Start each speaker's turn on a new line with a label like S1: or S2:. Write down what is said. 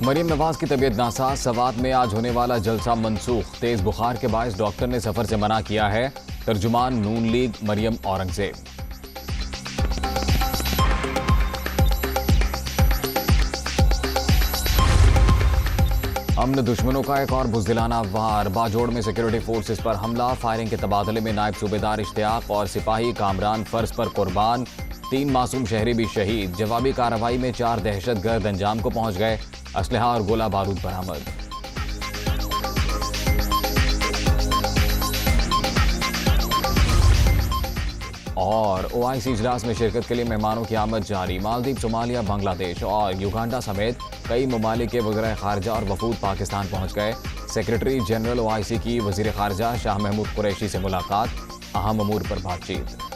S1: मरीम नवाज की तबीयत नासाज, सवात में आज होने वाला जलसा मनसूख। तेज बुखार के बायस डॉक्टर ने सफर से मना किया है। तर्जुमान नून लीग मरियम औरंगजेब। अमन दुश्मनों का एक और बुज़दिलाना वार। बाजोड़ में सिक्योरिटी फोर्सेस पर हमला। फायरिंग के तबादले में नायब सूबेदार इश्तियाक और सिपाही कामरान फर्ज पर कुर्बान। 3 मासूम शहरी भी शहीद। जवाबी कार्रवाई में 4 दहशतगर्द अंजाम को पहुंच गए। असलहा और गोला बारूद बरामद। और ओआईसी इजलास में शिरकत के लिए मेहमानों की आमद जारी। मालदीव, सोमालिया, बांग्लादेश और युगांडा समेत कई ममालिक के वज़ीर खारजा और वफूद पाकिस्तान पहुंच गए। सेक्रेटरी जनरल ओआईसी की वज़ीर खारजा शाह महमूद कुरैशी से मुलाकात। अहम अमूर पर बातचीत।